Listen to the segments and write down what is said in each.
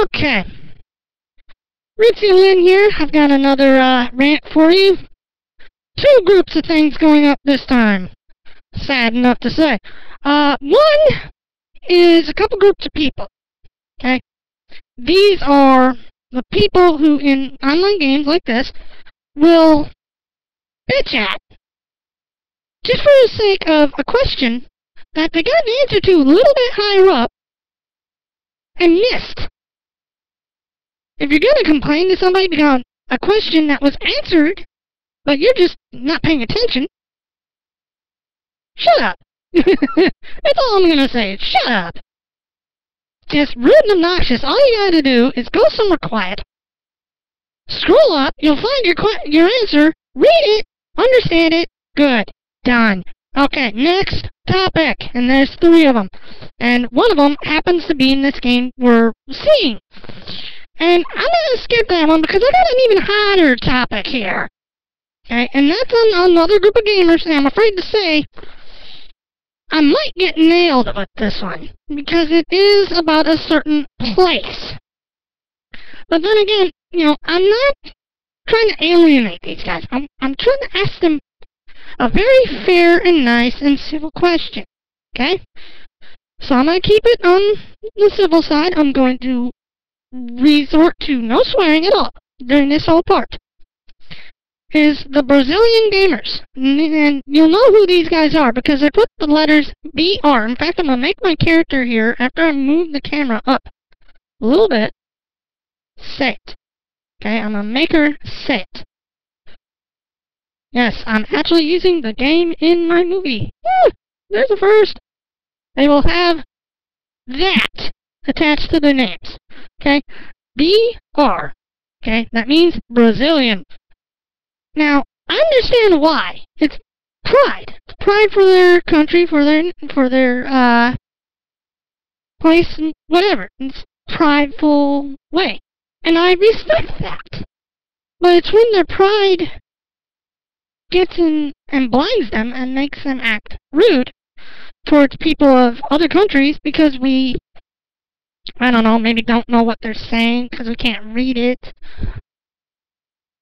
Okay. RitziaLyn here. I've got another rant for you. Two groups of things going up this time. Sad enough to say. One is a couple groups of people. Okay? These are the people who, in online games like this, will bitch at, just for the sake of a question that they got an answer to a little bit higher up and missed. If you're going to complain to somebody about a question that was answered, but you're just not paying attention, shut up. That's all I'm going to say. Shut up. Just rude and obnoxious. All you got to do is go somewhere quiet, scroll up, you'll find your answer, read it, understand it, good, done. Okay, next topic, and there's three of them, and one of them happens to be in this game we're seeing. And I'm going to skip that one because I got an even hotter topic here. Okay, and that's on another group of gamers, and I'm afraid to say I might get nailed with this one, because it is about a certain place. But then again, you know, I'm not trying to alienate these guys. I'm trying to ask them a very fair and nice and civil question. Okay? So I'm going to keep it on the civil side. I'm going to resort to no swearing at all during this whole part. Is the Brazilian gamers. And you'll know who these guys are because I put the letters BR. In fact, I'm going to make my character here, after I move the camera up a little bit, say it. Okay, I'm going to make her say it. Yes, I'm actually using the game in my movie. There's a first. They will have that attached to their names. Okay, BR. Okay, that means Brazilian. Now, I understand why. It's pride. It's pride for their country, for their place, and whatever. It's a prideful way. And I respect that. But it's when their pride gets in and blinds them and makes them act rude towards people of other countries because we, I don't know, maybe don't know what they're saying because we can't read it.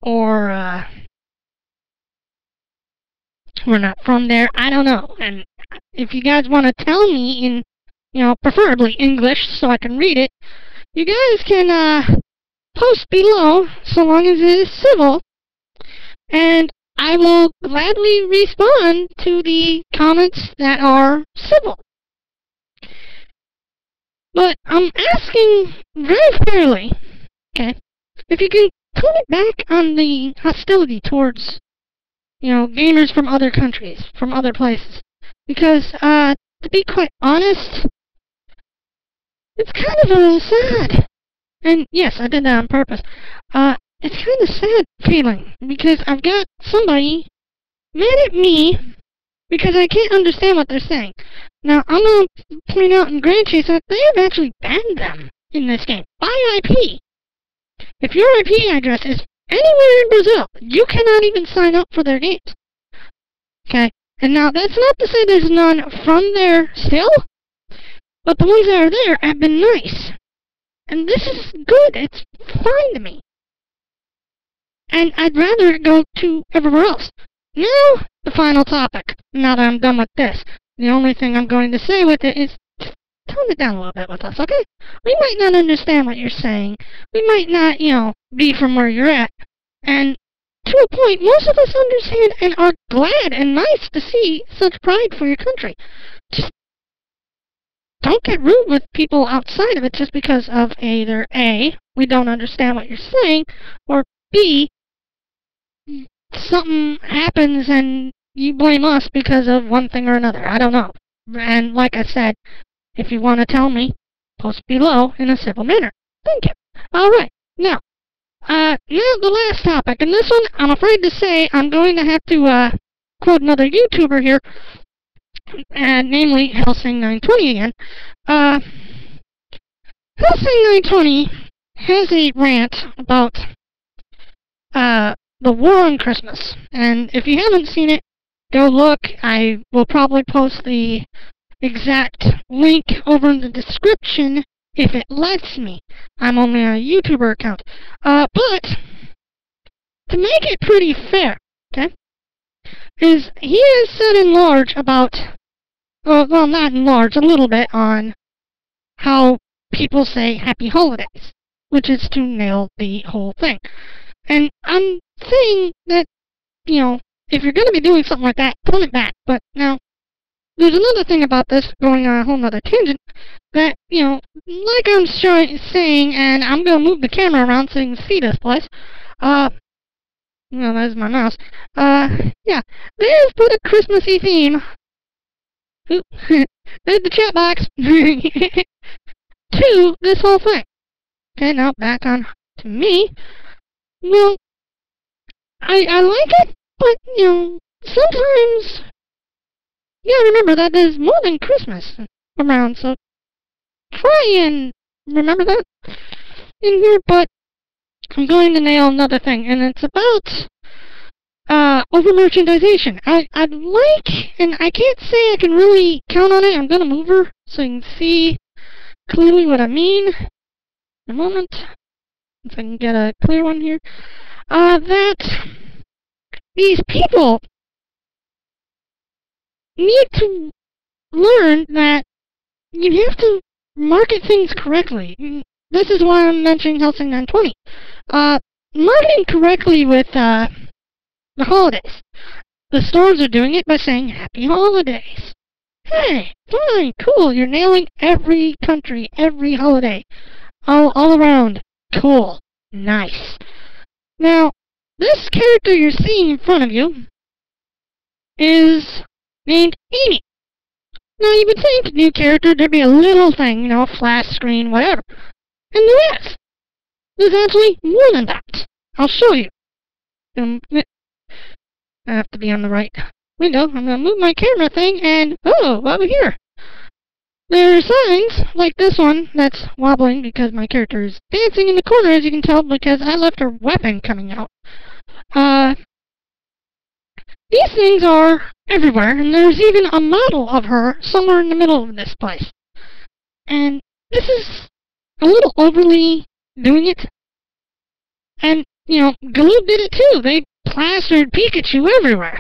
Or, we're not from there. I don't know. And if you guys want to tell me in, you know, preferably English so I can read it, you guys can post below so long as it is civil, and I will gladly respond to the comments that are civil. But I'm asking very fairly, okay, if you can tone it back on the hostility towards, you know, gamers from other countries, from other places. Because, to be quite honest, it's kind of sad. And yes, I did that on purpose. It's kind of sad feeling, because I've got somebody mad at me because I can't understand what they're saying. Now, I'm going to point out in grant chase that they have actually banned them in this game by IP. If your IP address is anywhere in Brazil, you cannot even sign up for their games. Okay? And now, that's not to say there's none from there still, but the ones that are there have been nice. And this is good. It's fine to me. And I'd rather it go to everywhere else. Now, the final topic. Now that I'm done with this, the only thing I'm going to say with it is tone it down a little bit with us, okay? We might not understand what you're saying. We might not, you know, be from where you're at. And to a point, most of us understand and are glad and nice to see such pride for your country. Just don't get rude with people outside of it just because of either A, we don't understand what you're saying, or B, something happens and you blame us because of one thing or another. I don't know. And like I said, if you want to tell me, post below in a civil manner. Thank you. Alright, now the last topic, and this one, I'm afraid to say, I'm going to have to quote another YouTuber here, namely Helsing920 again. Helsing920 has a rant about the war on Christmas, and if you haven't seen it, go look. I will probably post the exact link over in the description if it lets me. I'm only a YouTuber account. But to make it pretty fair, okay, is he has said in large about, well, not in large, a little bit on how people say Happy Holidays, which is to nail the whole thing. And I'm saying that, you know, if you're going to be doing something like that, tone it back. But now, there's another thing about this, going on a whole nother tangent, that, you know, like I'm saying, and I'm going to move the camera around so you can see this place. Well, there's my mouse. Yeah, they've put a Christmassy theme. Oop, there's the chat box. To this whole thing. Okay, now back on to me. Well, I like it, but, you know, sometimes you gotta remember that there's more than Christmas around, so try and remember that in here, but I'm going to nail another thing, and it's about over-merchandization. I'd like, and I can't say I can really count on it, I'm gonna move her so you can see clearly what I mean. A moment, if I can get a clear one here. That these people need to learn that you have to market things correctly. This is why I'm mentioning Helsing 920. Marketing correctly with the holidays. The stores are doing it by saying Happy Holidays. Hey, fine, cool, you're nailing every country, every holiday. All around. Cool. Nice. Now, this character you're seeing in front of you is named Amy. Now, you would think, new character, there'd be a little thing, you know, flash screen, whatever. And there is. There's actually more than that. I'll show you. I have to be on the right window. I'm going to move my camera thing, and, oh, over here. There are signs, like this one, that's wobbling because my character is dancing in the corner, as you can tell, because I left her weapon coming out. These things are everywhere, and there's even a model of her somewhere in the middle of this place. And this is a little overly doing it. And, you know, Galoob did it too. They plastered Pikachu everywhere.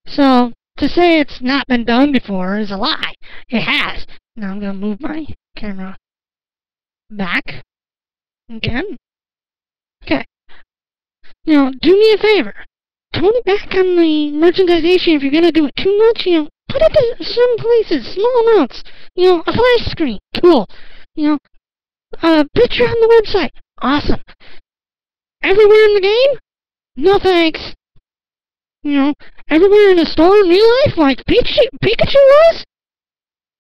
So, to say it's not been done before is a lie. It has. Now I'm going to move my camera back again. Okay. Now, do me a favor. Tone it back on the merchandization if you're going to do it too much. You know, put it in some places, small amounts. You know, a flash screen. Cool. You know, a picture on the website. Awesome. Everywhere in the game? No thanks. You know, everywhere in the store in real life, like Pikachu was?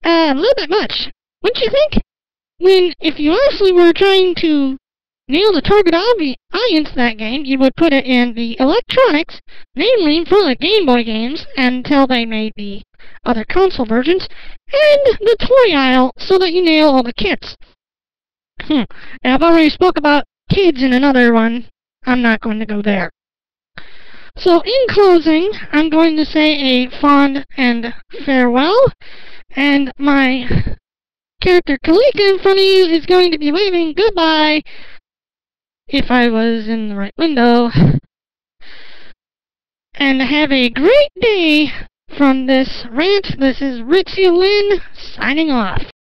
A little bit much, wouldn't you think? If you actually were trying to nail the target audience of that game, you would put it in the electronics, namely for the Game Boy games, until they made the other console versions, and the toy aisle, so that you nail all the kids. And I've already spoke about kids in another one. I'm not going to go there. So, in closing, I'm going to say a fond and farewell, and my character Kalika in front of you is going to be waving goodbye, if I was in the right window. And have a great day from this rant. This is RitziaLyn signing off.